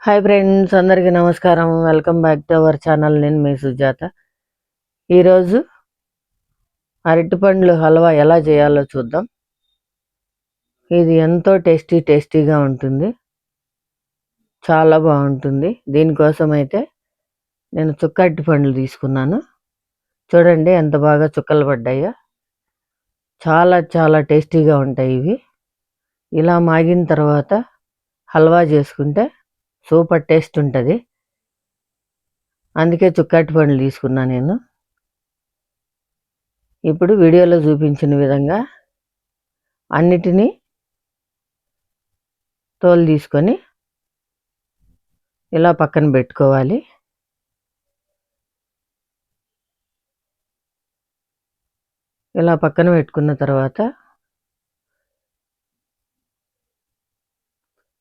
Hi friends, అందరికీ నమస్కారం. Welcome back to our channel. నేను మీ సుజాత. ఈరోజు అరటిపండ్లు హల్వా ఎలా చేయాలో చూద్దాం. ఇది ఎంతో టేస్టీగా ఉంటుంది, చాలా బాగుంటుంది. దీనికోసం అయితే నేను చుక్క అరటిపండ్లు తీసుకున్నాను. చూడండి ఎంత బాగా చుక్కలు పడ్డాయో. చాలా చాలా టేస్టీగా ఉంటాయి ఇవి. ఇలా మాగిన తర్వాత హల్వా చేసుకుంటే సూపర్ టేస్ట్ ఉంటుంది. అందుకే చుక్క అరటిపండ్లు తీసుకున్నా నేను. ఇప్పుడు వీడియోలో చూపించిన విధంగా అన్నిటినీ తోలు తీసుకొని ఇలా పక్కన పెట్టుకోవాలి. ఇలా పక్కన పెట్టుకున్న తర్వాత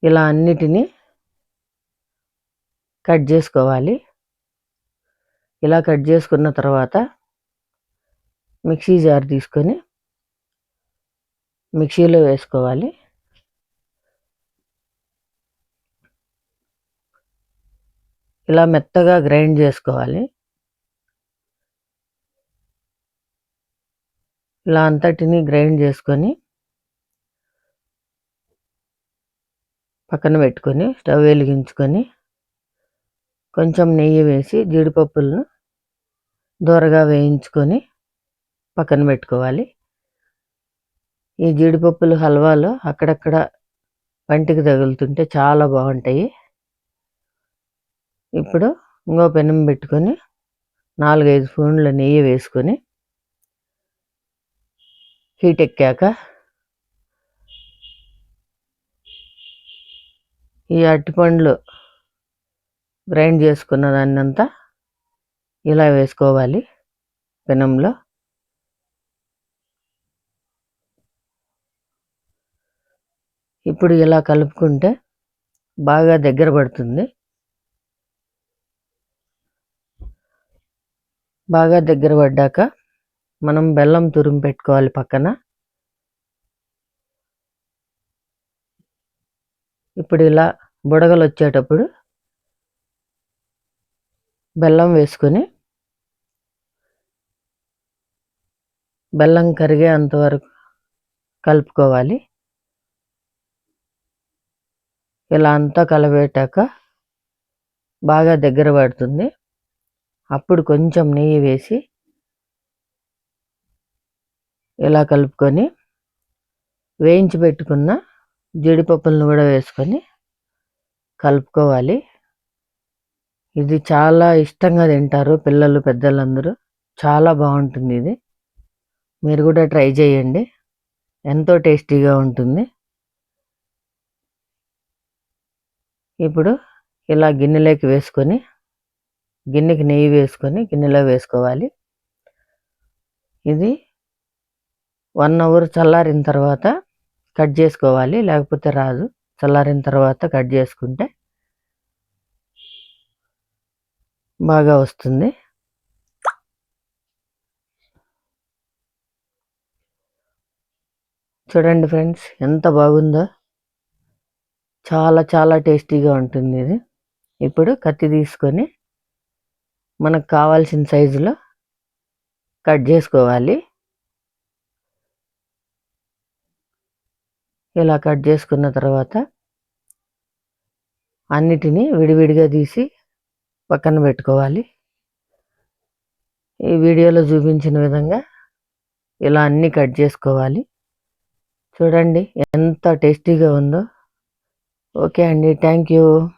ఇలా అన్నిటినీ కట్ చేసుకోవాలి. ఇలా కట్ చేసుకున్న తర్వాత మిక్సీ జార్ తీసుకొని మిక్సీలో వేసుకోవాలి. ఇలా మెత్తగా గ్రైండ్ చేసుకోవాలి. ఇలా అంతటిని గ్రైండ్ చేసుకొని పక్కన పెట్టుకొని స్టవ్ వెలిగించుకొని కొంచెం నెయ్యి వేసి జీడిపప్పులను దూరగా వేయించుకొని పక్కన పెట్టుకోవాలి. ఈ జీడిపప్పులు హల్వాలో అక్కడక్కడ పంటికి తగులుతుంటే చాలా బాగుంటాయి. ఇప్పుడు ఇంకో పెనం పెట్టుకొని 4-5 స్పూన్ల నెయ్యి వేసుకొని హీట్ ఎక్కాక ఈ అరటిపండ్లు గ్రైండ్ చేసుకున్న దాన్నంతా ఇలా వేసుకోవాలి పెనంలో. ఇప్పుడు ఇలా కలుపుకుంటే బాగా దగ్గర పడుతుంది. బాగా దగ్గర పడ్డాక మనం బెల్లం తురిమి పెట్టుకోవాలి పక్కన. ఇప్పుడు ఇలా బుడగలు వచ్చేటప్పుడు బెల్లం వేసుకొని బెల్లం కరిగే అంతవరకు కలుపుకోవాలి. ఇలా అంతా కలబెట్టాక బాగా దగ్గర పడుతుంది. అప్పుడు కొంచెం నెయ్యి వేసి ఇలా కలుపుకొని వేయించి పెట్టుకున్న జీడిపప్పులను కూడా వేసుకొని కలుపుకోవాలి. ఇది చాలా ఇష్టంగా తింటారు పిల్లలు, పెద్దలందరూ. చాలా బాగుంటుంది ఇది. మీరు కూడా ట్రై చేయండి, ఎంతో టేస్టీగా ఉంటుంది. ఇప్పుడు ఇలా గిన్నెలోకి వేసుకొని గిన్నెకి నెయ్యి వేసుకొని గిన్నెలో వేసుకోవాలి. ఇది 1 అవర్ చల్లారిన తర్వాత కట్ చేసుకోవాలి, లేకపోతే రాదు. చల్లారిన తర్వాత కట్ చేసుకుంటే బాగా వస్తుంది. చూడండి ఫ్రెండ్స్, ఎంత బాగుందో. చాలా చాలా టేస్టీగా ఉంటుంది ఇది. ఇప్పుడు కత్తి తీసుకొని మనకు కావాల్సిన సైజులో కట్ చేసుకోవాలి. ఇలా కట్ చేసుకున్న తర్వాత అన్నిటినీ విడివిడిగా తీసి పక్కన పెట్టుకోవాలి. ఈ వీడియోలో చూపించిన విధంగా ఇలా అన్నీ కట్ చేసుకోవాలి. చూడండి ఎంత టేస్టీగా ఉందో. ఓకే అండి, థ్యాంక్ యూ.